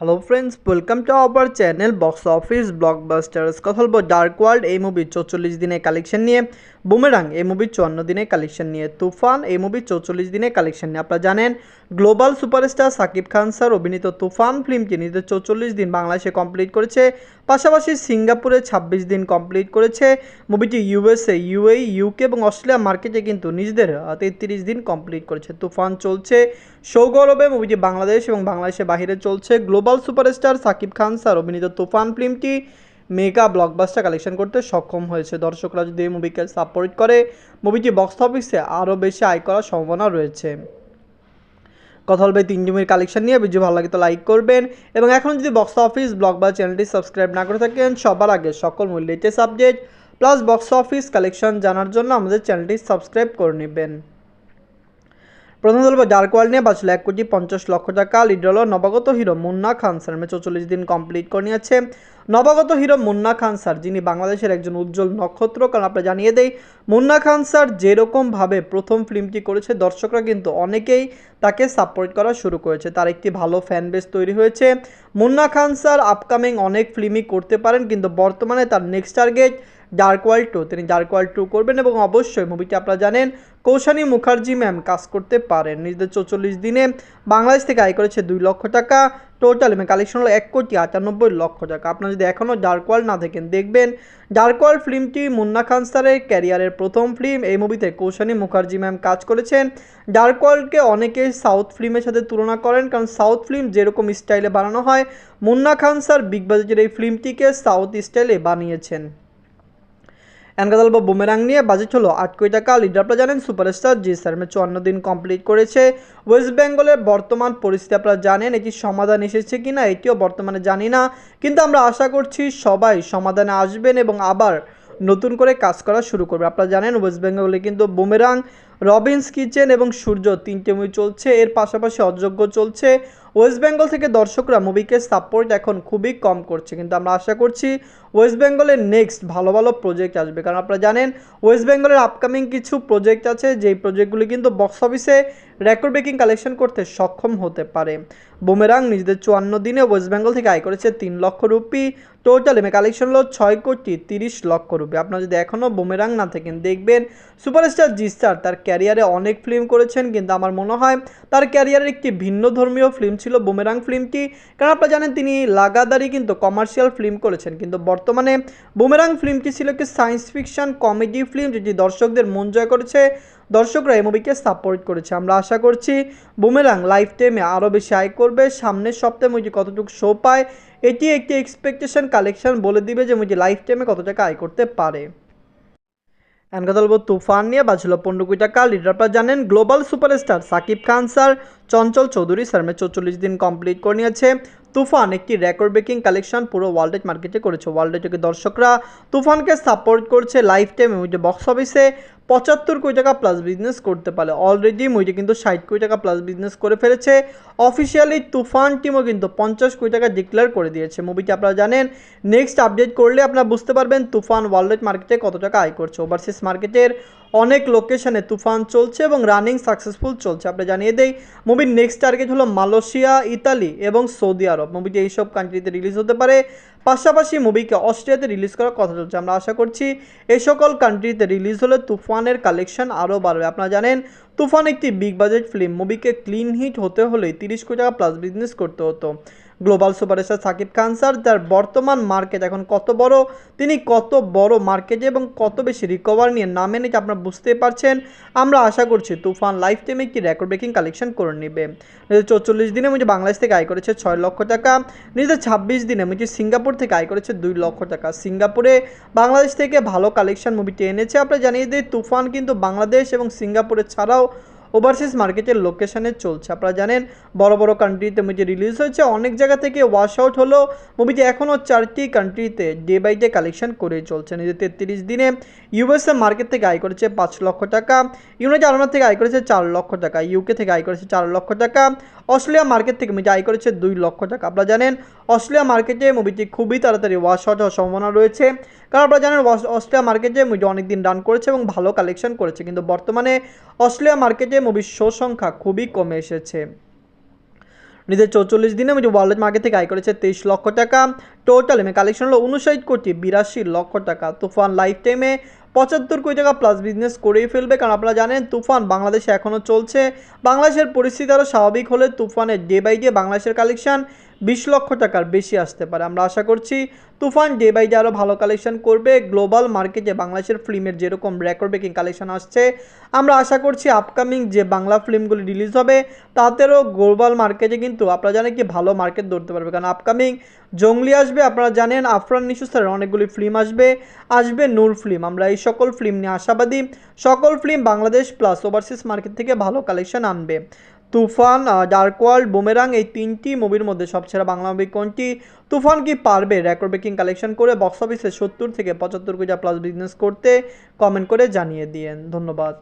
Hello friends, welcome to our channel box office blockbusters. কথা বলবো dark world এই মুভির 44 দিনের কালেকশন নিয়ে, বুমেরাং এই মুভির 54 দিনের কালেকশন নিয়ে, তুফান এই মুভির 44 দিনের কালেকশন নিয়ে। আপনারা জানেন global superstar Shakib Khan sir অভিনীত তুফান ফিল্মটি নিজেদের 44 দিন বাংলাদেশে কমপ্লিট করেছে, পাশাপাশি সিঙ্গাপুরে 26 দিন কমপ্লিট করেছে। মুভিটি ইউএসএ, ইউএই, ইউকে এবং অস্ট্রেলিয়া মার্কেটে কিন্তু নিজেদের 33 দিন কমপ্লিট করেছে। তুফান চলছে সৌগৌরবে, মুভিটি বাংলাদেশ এবং বাংলাদেশের বাইরে চলছে। Global superstar Shakib Khan sir অভিনীত তুফান ফিল্মটি মেগা ব্লকবাস্টার কালেকশন করতে সক্ষম হয়েছে। দর্শকরা যদি এই মুভিকে সাপোর্ট করে, মুভিটি বক্স অফিসে আরও বেশি আয় করার সম্ভাবনা রয়েছে। কথা বলবে 3 জমির কালেকশন নিয়ে। ভিডিও ভালো লাগে তো লাইক করবেন, এবং এখন যদি বক্স অফিস ব্লকবাস্টার চ্যানেলটি সাবস্ক্রাইব না করে থাকেন, সবার আগে সকল মূল latest update plus box office collection জানার জন্য আমাদের চ্যানেলটি সাবস্ক্রাইব করে নেবেন। প্রথম বলবো ডার্ক ওয়ার্ল্ড নিয়ে। বাঁচলো 1,50,00,000 টাকা। লিড হলো নবাগত হিরো মুন্না খান স্যার। 44 দিন কমপ্লিট করে নিয়েছে নবাগত হিরো মুন্না খান স্যার, যিনি বাংলাদেশের একজন উজ্জ্বল নক্ষত্র। কারণ আপনারা জানিয়ে দেই, মুন্না খান স্যার যেরকমভাবে প্রথম ফিল্মটি করেছে, দর্শকরা কিন্তু অনেকেই তাকে সাপোর্ট করা শুরু করেছে। তার একটি ভালো ফ্যান বেস তৈরি হয়েছে। মুন্না খান স্যার আপকামিং অনেক ফিল্মই করতে পারেন, কিন্তু বর্তমানে তার নেক্সট টার্গেট ডার্ক ওয়ার্ল্ড 2। তিনি ডার্ক ওয়ার্ল্ড 2 করবেন, এবং অবশ্যই মুভিটি আপনারা জানেন কৌশানী মুখার্জি ম্যাম কাজ করতে পারেন। নিজেদের 44 দিনে বাংলাদেশ থেকে আয় করেছে 2 লক্ষ টাকা। টোটাল কালেকশন হলো 1,98,00,000 টাকা। আপনারা যদি এখনও ডার্ক ওয়ার্ল্ড না দেখেন, দেখবেন ডার্ক ওয়ার্ল্ড ফিল্মটি মুন্না খান স্যারের ক্যারিয়ারের প্রথম ফিল্ম। এই মুভিতে কৌশানী মুখার্জি ম্যাম কাজ করেছেন। ডার্ক ওয়ার্ল্ডকে অনেকেই সাউথ ফিল্মের সাথে তুলনা করেন, কারণ সাউথ ফিল্ম যেরকম স্টাইলে বানানো হয়, মুন্না খান স্যার বিগ বাজেটের এই ফিল্মটিকে সাউথ স্টাইলে বানিয়েছেন। এনকাদাল বা বুমেরাং নিয়ে। বাজেট হলো 8 কোটি টাকা। লিডার আপনারা জানেন সুপারস্টার জি স্যার। 54 দিন কমপ্লিট করেছে। ওয়েস্ট বেঙ্গলের বর্তমান পরিস্থিতি আপনারা জানেন, এটির সমাধান এসেছে কিনা এটিও বর্তমানে জানি না, কিন্তু আমরা আশা করছি সবাই সমাধানে আসবেন এবং আবার নতুন করে কাজ করা শুরু করবে। আপনারা জানেন ওয়েস্ট বেঙ্গলে কিন্তু বুমেরাং, রবিনস কিচেন এবং সূর্য 3টে মুভি চলছে, এর পাশাপাশি অযোগ্য চলছে। ওয়েস্ট বেঙ্গল থেকে দর্শকরা মুভিকে সাপোর্ট এখন খুবই কম করছে, কিন্তু আমরা আশা করছি ওয়েস্ট বেঙ্গলের নেক্সট ভালো ভালো প্রজেক্ট আসবে। কারণ আপনারা জানেন ওয়েস্ট বেঙ্গলের আপকামিং কিছু প্রজেক্ট আছে, যেই প্রজেক্টগুলি কিন্তু বক্স অফিসে রেকর্ড ব্রেকিং কালেকশন করতে সক্ষম হতে পারে। বুমেরাং নিজেদের 54 দিনে ওয়েস্ট বেঙ্গল থেকে আয় করেছে 3 লক্ষ রুপি। টোটাল কালেকশন হলো 6,30,00,000 রুপি। আপনারা যদি এখনও বুমেরাং না থাকেন, দেখবেন সুপারস্টার জি স্টার তার ক্যারিয়ারে অনেক ফিল্ম করেছেন, কিন্তু আমার মনে হয় তার ক্যারিয়ারের একটি ভিন্ন ধর্মীয় ফিল্ম ছিল বুমেরাং ফিল্মটি। কারণ আপনারা জানেন তিনি লাগাতারই কিন্তু কমার্শিয়াল ফিল্ম করেছেন, কিন্তু বর্তমানে বুমেরাং ফিল্মটি ছিল একটি সায়েন্স ফিকশন কমেডি ফিল্ম, যেটি দর্শকদের মন জয় করেছে। দর্শকরা এই মুভিকে সাপোর্ট করেছে। আমরা আশা করছি বুমেরাং লাইফ টাইমে আরও বেশি আয় করবে। সামনের সপ্তাহে মুভিটি কতটুকু শো পায়, এটি একটি এক্সপেকটেশন কালেকশন বলে দিবে যে মুভিটি লাইফ টাইমে কত টাকা আয় করতে পারে। কথা বলবো তুফান নিয়ে। বাজছিল 15 কোটি টাকা। লিডার আপনারা জানেন global superstar Shakib Khan sir, Chanchal Chowdhury sir. 44 দিন কমপ্লিট করে নিয়েছে। তুফান একটি রেকর্ড ব্রেকিং কালেকশন পুরো ওয়ার্ল্ড মার্কেটে করেছে। ওয়ার্ল্ড থেকে দর্শকরা তুফানকে সাপোর্ট করছে। লাইফ টাইম মুভিটি বক্স অফিসে 75 কোটি টাকা প্লাস বিজনেস করতে পারে। অলরেডি মুভিটি কিন্তু 60 কোটি টাকা প্লাস বিজনেস করে ফেলেছে। অফিসিয়ালি তুফান টিমও কিন্তু 50 কোটি টাকা ডিক্লেয়ার করে দিয়েছে। মুভিটি আপনারা জানেন নেক্সট আপডেট করলে আপনারা বুঝতে পারবেন তুফান ওয়ার্ল্ড মার্কেটে কত টাকা আয় করছে। ওভারসিজ মার্কেটের অনেক লোকেশনে তুফান চলছে এবং রানিং সাকসেসফুল চলছে। আপনি জানিয়ে দেই মুভির নেক্সট টার্গেট হলো মালয়েশিয়া, ইতালি এবং সৌদি আরব। মুভিটি এইসব কান্ট্রিতে রিলিজ হতে পারে। পাশাপাশি মুভিকে অস্ট্রিয়াতে রিলিজ করার কথা চলছে। আমরা আশা করছি এই সকল কান্ট্রিতে রিলিজ হলে তুফানের কালেকশন আরও বাড়বে। আপনারা জানেন তুফান একটি বিগ বাজেট ফিল্ম। মুভিকে ক্লিন হিট হতে হলে 30 কোটি টাকা প্লাস বিজনেস করতে হতো। Global superstar Shakib Khan sir, তার বর্তমান মার্কেট এখন কত বড়, তিনি কত বড় মার্কেটে এবং কত বেশি রিকভার নিয়ে নামে নিতে আপনারা বুঝতেই পারছেন। আমরা আশা করছি তুফান লাইফ টাইমে একটি রেকর্ড ব্রেকিং কালেকশন করে নেবে। 44 দিনে মুঝে বাংলাদেশ থেকে আয় করেছে 6 লক্ষ টাকা। নিজেদের 26 দিনে মুঝে সিঙ্গাপুর থেকে আয় করেছে 2 লক্ষ টাকা। সিঙ্গাপুরে বাংলাদেশ থেকে ভালো কালেকশন মুভিটি এনেছে। আপনারা জানিয়ে দিই তুফান কিন্তু বাংলাদেশ এবং সিঙ্গাপুরে ছাড়াও ওভারসিজ মার্কেটের লোকেশনে চলছে। আপনারা জানেন বড় বড় কান্ট্রিতে মুভি রিলিজ হয়েছে, অনেক জায়গা থেকে ওয়াশ আউট হলো। মুভিটি এখনও 4টি কান্ট্রিতে ডে বাই ডে কালেকশন করেই চলছে। নিজের 33 দিনে ইউএসএ মার্কেট থেকে আয় করেছে 5 লক্ষ টাকা। ইউনাইটেড আরব থেকে আয় করেছে 4 লক্ষ টাকা। ইউকে থেকে আয় করেছে 4 লক্ষ টাকা। অস্ট্রেলিয়া মার্কেট থেকে মুভিটি আয় করেছে 2 লক্ষ টাকা। আপনারা জানেন অস্ট্রেলিয়া মার্কেটে মুভিটি খুবই তাড়াতাড়ি ওয়াশ আউট হওয়ার সম্ভাবনা রয়েছে, কারণ আপনারা জানেন অস্ট্রেলিয়া মার্কেটে মুভিটি অনেকদিন রান করেছে এবং ভালো কালেকশন করেছে, কিন্তু বর্তমানে অস্ট্রেলিয়া মার্কেটে মুভির শো সংখ্যা খুবই কমে এসেছে। নিজের 44 দিনে মুভি ওয়ার্ল্ড মার্কেট থেকে আয় করেছে 23 লক্ষ টাকা। টোটাল এমএ কালেকশন হলো 59,82 লক্ষ টাকা। তুফান লাইফ টাইমে 75 কোটি টাকা প্লাস বিজনেস করেই ফেলবে, কারণ আপনারা জানেন তুফান বাংলাদেশে এখনও চলছে। বাংলাদেশের পরিস্থিতি আরও স্বাভাবিক হলে তুফানের ডে বাই ডে বাংলাদেশের কালেকশন 20 লক্ষ টাকার বেশি আসতে পারে। আমরা আশা করছি তুফান ডে বাই ডে আরও ভালো কালেকশন করবে। গ্লোবাল মার্কেটে বাংলাদেশের ফিল্মের যেরকম রেকর্ড ব্রেকিং কালেকশন আসছে, আমরা আশা করছি আপকামিং যে বাংলা ফিল্মগুলি রিলিজ হবে তাদেরও গ্লোবাল মার্কেটে কিন্তু আপনারা জানেন কি ভালো মার্কেট ধরতে পারবে, কারণ আপকামিং জঙ্গলি আসবে, আপনারা জানেন আফরান নিশু স্যারের অনেকগুলি ফিল্ম আসবে নূর ফিল্ম। আমরা এই সকল ফিল্ম নিয়ে আশাবাদী, সকল film Bangladesh plus overseas market থেকে ভালো কালেকশন আনবে। তুফান, ডার্ক ওয়ার্ল্ড, বুমেরাং এই তিনটি মুভির মধ্যে সবচেয়ে বাংলা মুভি কোনটি? তুফান কি পারবে রেকর্ড ব্রেকিং কালেকশন করে বক্স অফিসে 70 থেকে 75 কোটি প্লাস বিজনেস করতে? কমেন্ট করে জানিয়ে দিয়েন। ধন্যবাদ।